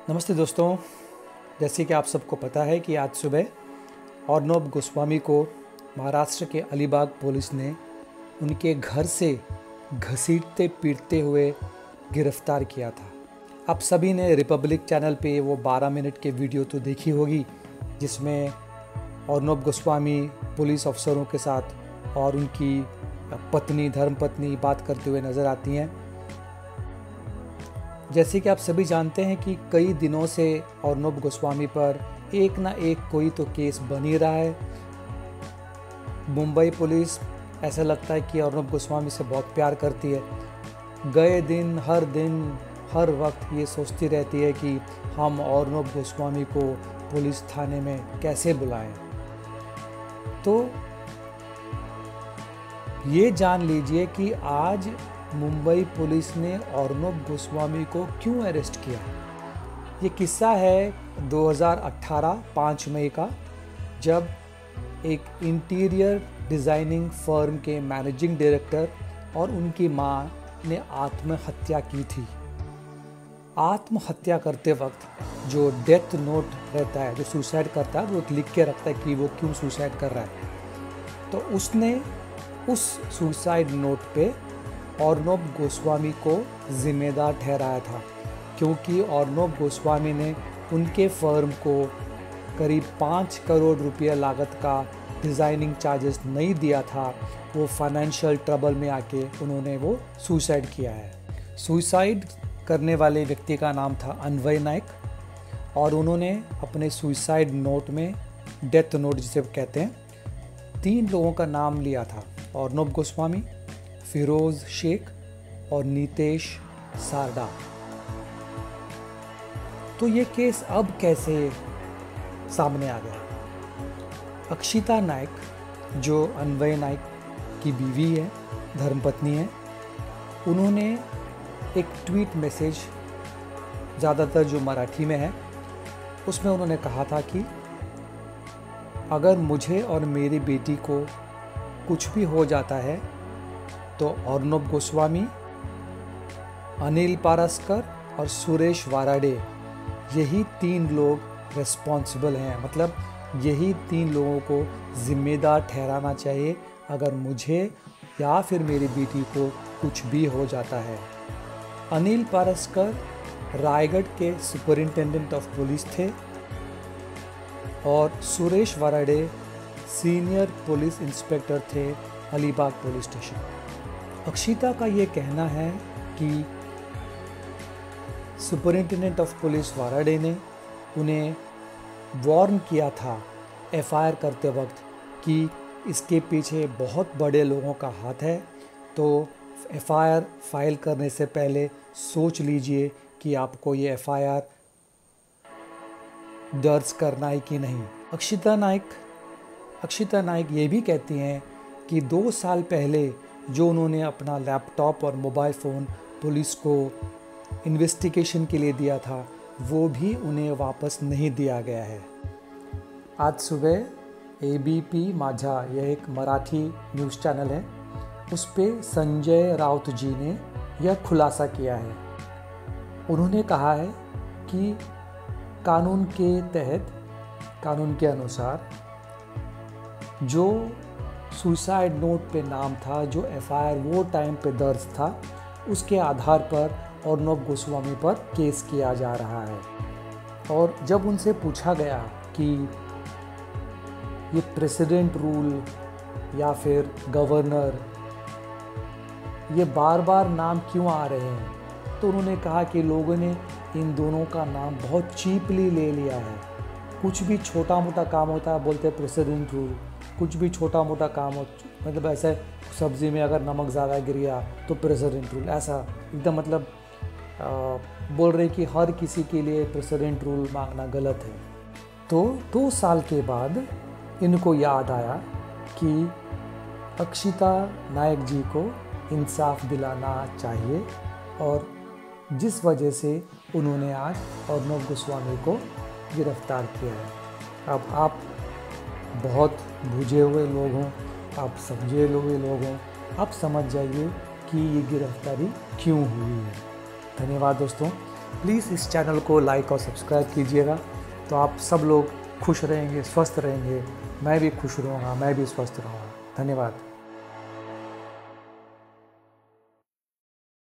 नमस्ते दोस्तों। जैसे कि आप सबको पता है कि आज सुबह अर्नब गोस्वामी को महाराष्ट्र के अलीबाग पुलिस ने उनके घर से घसीटते पीटते हुए गिरफ्तार किया था। आप सभी ने रिपब्लिक चैनल पे वो 12 मिनट के वीडियो तो देखी होगी, जिसमें अर्नब गोस्वामी पुलिस अफसरों के साथ और उनकी पत्नी धर्मपत्नी बात करते हुए नज़र आती हैं। जैसे कि आप सभी जानते हैं कि कई दिनों से अर्नब गोस्वामी पर एक ना एक कोई तो केस बन ही रहा है। मुंबई पुलिस ऐसा लगता है कि अर्नब गोस्वामी से बहुत प्यार करती है। गए दिन हर वक्त ये सोचती रहती है कि हम अर्नब गोस्वामी को पुलिस थाने में कैसे बुलाएं। तो ये जान लीजिए कि आज मुंबई पुलिस ने अर्नब गोस्वामी को क्यों अरेस्ट किया। ये किस्सा है 2018 5 मई का, जब एक इंटीरियर डिज़ाइनिंग फर्म के मैनेजिंग डायरेक्टर और उनकी मां ने आत्महत्या की थी। आत्महत्या करते वक्त जो डेथ नोट रहता है, जो सुसाइड करता है, वो लिख के रखता है कि वो क्यों सुसाइड कर रहा है। तो उसने उस सुसाइड नोट पे अर्नब गोस्वामी को जिम्मेदार ठहराया था, क्योंकि अर्नब गोस्वामी ने उनके फर्म को करीब 5 करोड़ रुपया लागत का डिज़ाइनिंग चार्जेस नहीं दिया था। वो फाइनेंशियल ट्रबल में आके उन्होंने वो सुसाइड किया है। सुसाइड करने वाले व्यक्ति का नाम था अन्वय नायक और उन्होंने अपने सुसाइड नोट में, डेथ नोट जिसे कहते हैं, 3 लोगों का नाम लिया था: अर्नब गोस्वामी, फिरोज शेख और नीतेश सारडा। तो ये केस अब कैसे सामने आ गया? अक्षिता नायक, जो अन्वय नायक की बीवी है, धर्मपत्नी है, उन्होंने एक ट्वीट मैसेज, ज़्यादातर जो मराठी में है, उसमें उन्होंने कहा था कि अगर मुझे और मेरी बेटी को कुछ भी हो जाता है तो अर्नब गोस्वामी, अनिल पारस्कर और सुरेश वाराडे, यही 3 लोग रिस्पॉन्सिबल हैं। मतलब यही 3 लोगों को जिम्मेदार ठहराना चाहिए अगर मुझे या फिर मेरी बेटी को कुछ भी हो जाता है। अनिल पारस्कर रायगढ़ के सुपरिंटेंडेंट ऑफ पुलिस थे और सुरेश वाराडे सीनियर पुलिस इंस्पेक्टर थे अलीबाग पुलिस स्टेशन। अक्षिता का ये कहना है कि सुपरिंटेंडेंट ऑफ पुलिस वाराडे ने उन्हें वार्न किया था एफआईआर करते वक्त कि इसके पीछे बहुत बड़े लोगों का हाथ है, तो एफआईआर फाइल करने से पहले सोच लीजिए कि आपको ये एफआईआर दर्ज करना है कि नहीं। अक्षिता नायक ये भी कहती हैं कि 2 साल पहले जो उन्होंने अपना लैपटॉप और मोबाइल फ़ोन पुलिस को इन्वेस्टिगेशन के लिए दिया था, वो भी उन्हें वापस नहीं दिया गया है। आज सुबह एबीपी माझा, यह एक मराठी न्यूज़ चैनल है, उस पर संजय राउत जी ने यह खुलासा किया है। उन्होंने कहा है कि कानून के तहत, कानून के अनुसार जो सुसाइड नोट पे नाम था, जो एफआईआर वो टाइम पे दर्ज था, उसके आधार पर अर्नब गोस्वामी पर केस किया जा रहा है। और जब उनसे पूछा गया कि ये प्रेसिडेंट रूल या फिर गवर्नर, ये बार बार नाम क्यों आ रहे हैं, तो उन्होंने कहा कि लोगों ने इन दोनों का नाम बहुत चीपली ले लिया है। कुछ भी छोटा मोटा काम होता है बोलते हैं प्रेसिडेंट रूल, कुछ भी छोटा मोटा काम हो, मतलब ऐसे सब्ज़ी में अगर नमक ज़्यादा गिर गया तो प्रेसिडेंट रूल, ऐसा एकदम मतलब बोल रहे कि हर किसी के लिए प्रेसिडेंट रूल मांगना गलत है। तो 2 साल के बाद इनको याद आया कि अक्षिता नायक जी को इंसाफ दिलाना चाहिए, और जिस वजह से उन्होंने आज अर्नब गोस्वामी को गिरफ्तार किया है। अब आप बहुत बुझे हुए लोग हों, आप समझे हुए लोग हों, आप समझ जाइए कि ये गिरफ्तारी क्यों हुई है। धन्यवाद दोस्तों। प्लीज़ इस चैनल को लाइक और सब्सक्राइब कीजिएगा, तो आप सब लोग खुश रहेंगे, स्वस्थ रहेंगे, मैं भी खुश रहूँगा, मैं भी स्वस्थ रहूँगा। धन्यवाद।